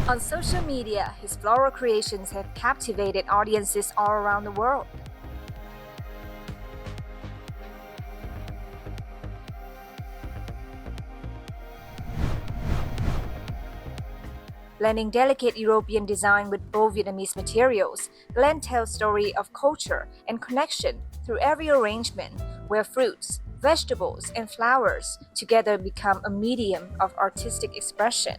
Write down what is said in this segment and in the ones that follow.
On social media, his floral creations have captivated audiences all around the world. Blending delicate European design with bold Vietnamese materials, Glenn tells story of culture and connection through every arrangement, where fruits, vegetables, and flowers together become a medium of artistic expression.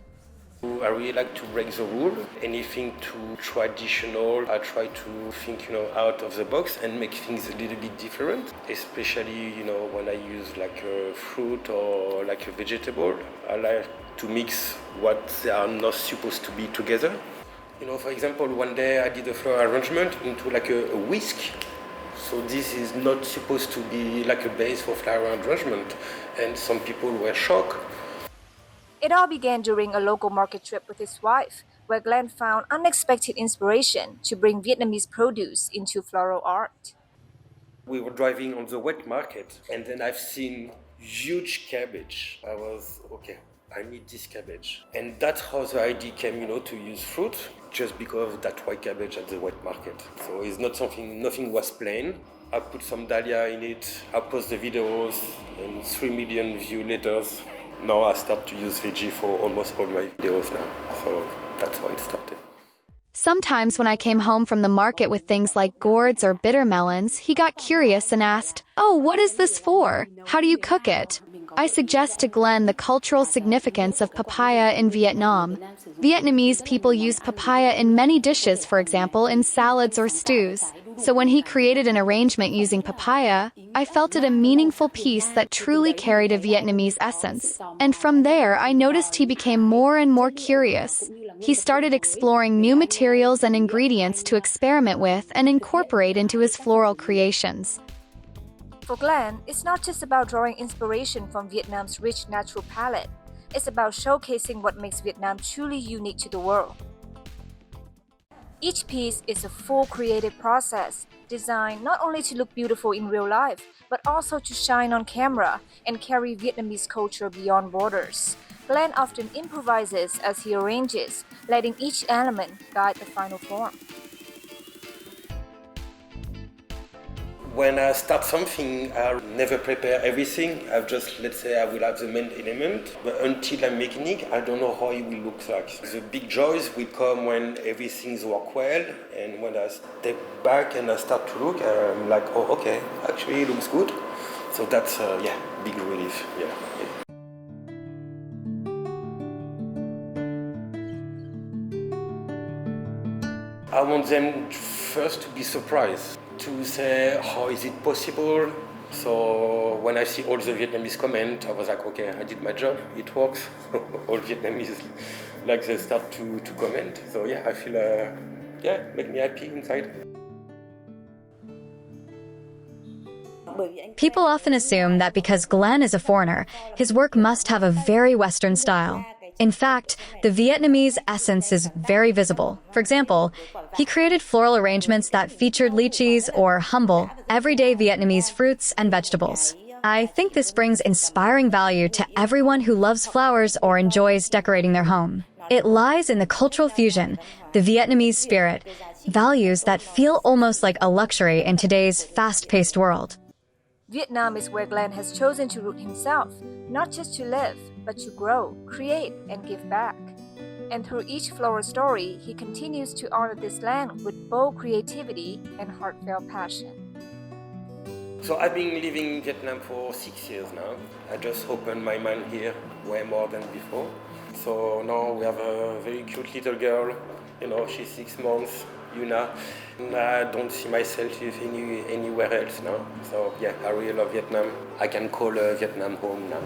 I really like to break the rule. Anything too traditional, I try to think, out of the box and make things a little bit different. Especially, when I use like a fruit or like a vegetable, I like to mix what they are not supposed to be together. For example, one day I did a floral arrangement into like a whisk. So this is not supposed to be like a base for flower arrangement, and some people were shocked. It all began during a local market trip with his wife, where Glenn found unexpected inspiration to bring Vietnamese produce into floral art. We were driving on the wet market, and then I've seen huge cabbage. I was, okay, I need this cabbage. And that's how the idea came, to use fruit, just because of that white cabbage at the wet market. So it's not something, nothing was plain. I put some dahlia in it, I post the videos, and 3 million views later. Now I start to use veggie for almost all my videos now. So that's how it started. Sometimes when I came home from the market with things like gourds or bitter melons, he got curious and asked, "Oh, what is this for? How do you cook it?" I suggest to Glenn the cultural significance of papaya in Vietnam. Vietnamese people use papaya in many dishes, for example, in salads or stews. So when he created an arrangement using papaya, I felt it a meaningful piece that truly carried a Vietnamese essence. And from there, I noticed he became more and more curious. He started exploring new materials and ingredients to experiment with and incorporate into his floral creations. For Glenn, it's not just about drawing inspiration from Vietnam's rich natural palette. It's about showcasing what makes Vietnam truly unique to the world. Each piece is a full creative process, designed not only to look beautiful in real life, but also to shine on camera and carry Vietnamese culture beyond borders. Glenn often improvises as he arranges, letting each element guide the final form. When I start something, I never prepare everything. Let's say I will have the main element, but until I'm making it, I don't know how it will look like. The big joys will come when everything's work well, and when I step back and I start to look, I'm like, oh, okay, actually it looks good. So that's, big relief, yeah. I want them first to be surprised, to say, how is it possible? So when I see all the Vietnamese comments, I was like, okay, I did my job, it works. All Vietnamese, they start to comment. So yeah, I feel, make me happy inside. People often assume that because Glenn is a foreigner, his work must have a very Western style. In fact, the Vietnamese essence is very visible. For example, he created floral arrangements that featured lychees or humble, everyday Vietnamese fruits and vegetables. I think this brings inspiring value to everyone who loves flowers or enjoys decorating their home. It lies in the cultural fusion, the Vietnamese spirit, values that feel almost like a luxury in today's fast-paced world. Vietnam is where Glenn has chosen to root himself, not just to live, but to grow, create, and give back. And through each floral story, he continues to honor this land with bold creativity and heartfelt passion. So I've been living in Vietnam for 6 years now. I just opened my mind here way more than before. So now we have a very cute little girl, she's 6 months, Yuna. And I don't see myself anywhere else now. So yeah, I really love Vietnam. I can call Vietnam home now.